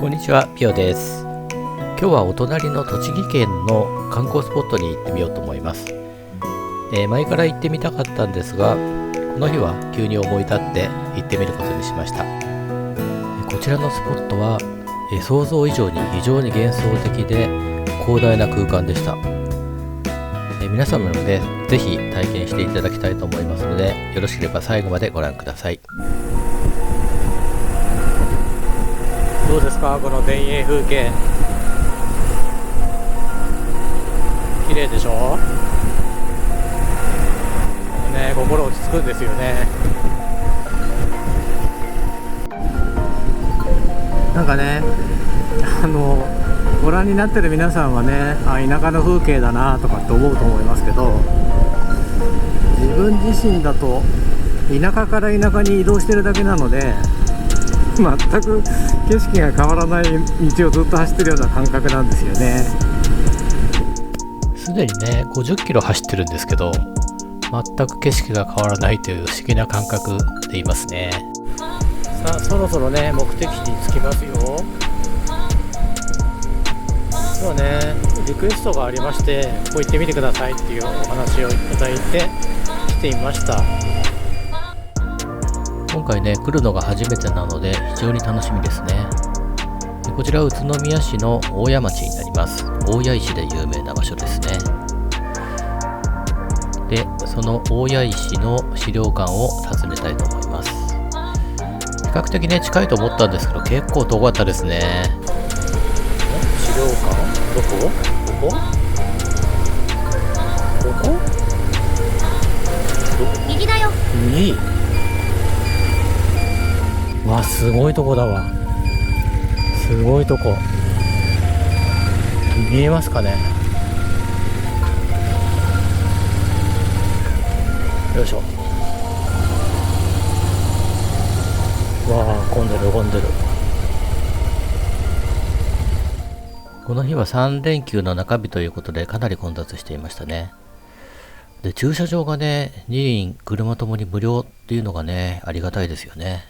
こんにちは、ピオです。今日はお隣の栃木県の観光スポットに行ってみようと思います。前から行ってみたかったんですが、この日は急に思い立って行ってみることにしました。こちらのスポットは、想像以上に非常に幻想的で広大な空間でした。皆様もね、ぜひ体験していただきたいと思いますので、よろしければ最後までご覧ください。どうですか、この田園風景。綺麗でしょ。ね、心落ち着くんですよね。なんかね、ご覧になってる皆さんはね、田舎の風景だなとかって思うと思いますけど、自分自身だと田舎から田舎に移動してるだけなので、全く景色が変わらない道をずっと走ってるような感覚なんですよね。すでにね50キロ走ってるんですけど、全く景色が変わらないという不思議な感覚でいますね。さあ、そろそろね目的地に着きますよ。今日ねリクエストがありまして、ここ行ってみてくださいっていうお話をいただいて来てみました。今回ね来るのが初めてなので非常に楽しみですね。こちらは宇都宮市の大谷町になります。大谷石で有名な場所ですね。で、その大谷石の資料館を訪ねたいと思います。比較的ね近いと思ったんですけど、結構遠かったですね。資料館どこ？ここ？ここ？右だよ。右？わ、すごいとこだわ。すごいとこ。見えますかね。よいしょ。わあ、混んでる混んでる。この日は3連休の中日ということでかなり混雑していましたね。で、駐車場がね2輪車ともに無料っていうのがねありがたいですよね。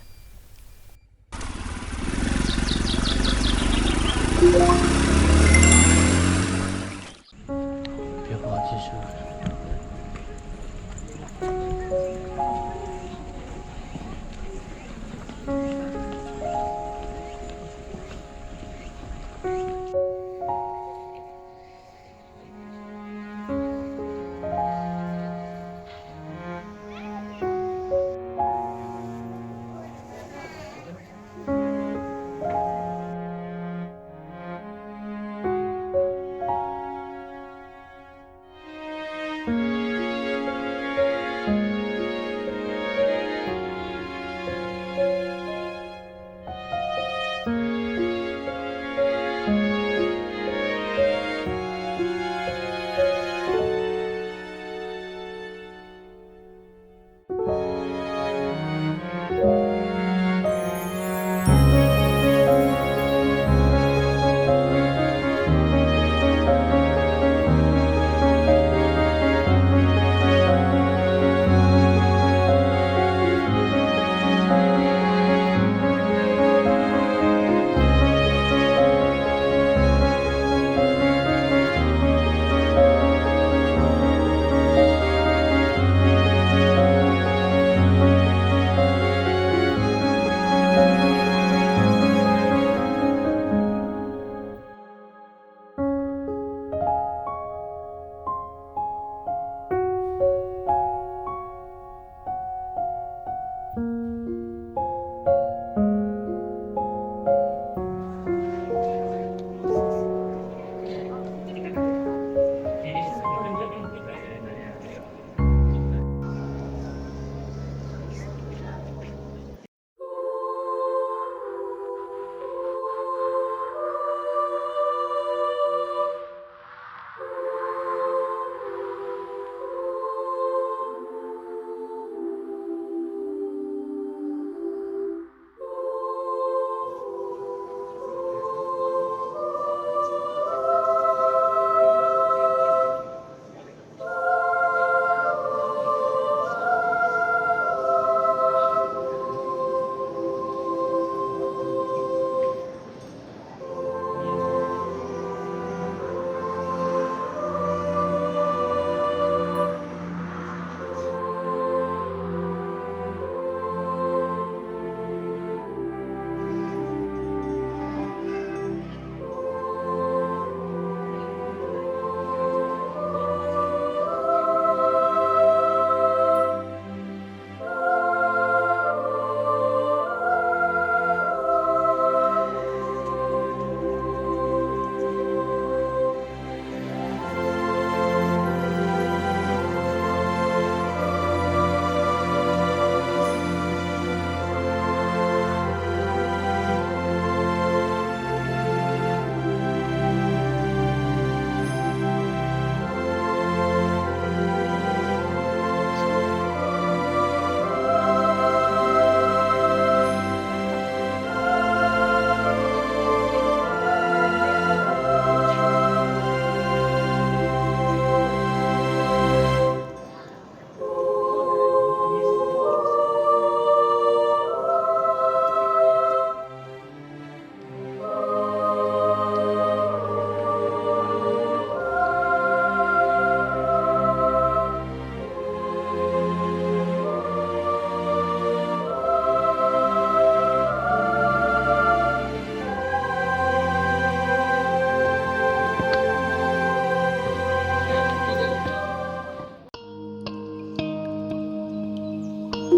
レ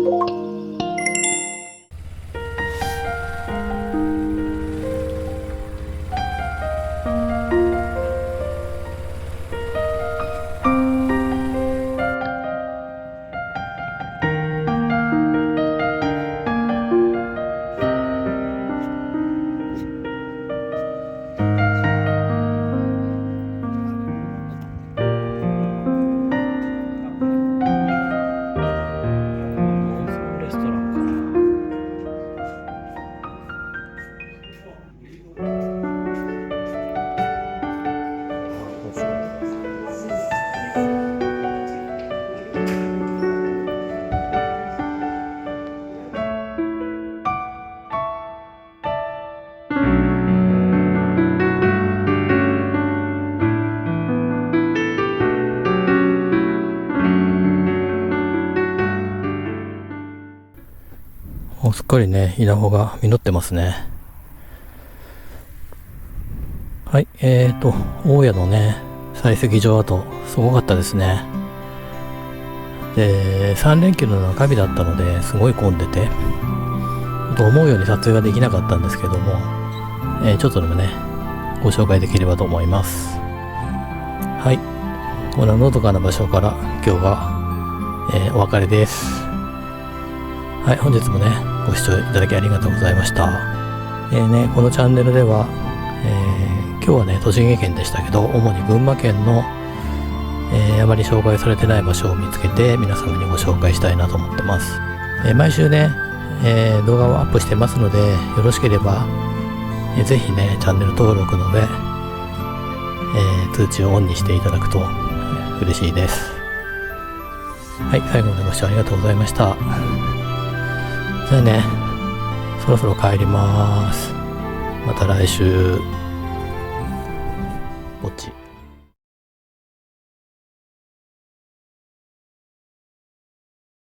ストランかな。すっかりね、稲穂が実ってますね。はい、大家のね、採石場跡、すごかったですね。で、3連休の中日だったので、すごい混んでて、思うように撮影ができなかったんですけども、ちょっとでもね、ご紹介できればと思います。はい、こののどかな場所から今日は、お別れです。はい、本日もね、ご視聴いただきありがとうございました。このチャンネルでは、今日はね、栃木県でしたけど、主に群馬県の、あまり紹介されてない場所を見つけて、皆様にご紹介したいなと思ってます。毎週ね、動画をアップしてますので、よろしければ、ぜひね、チャンネル登録の上、通知をオンにしていただくと嬉しいです。はい、最後までご視聴ありがとうございました。じゃあね、そろそろ帰ります。また来週。ぼっち。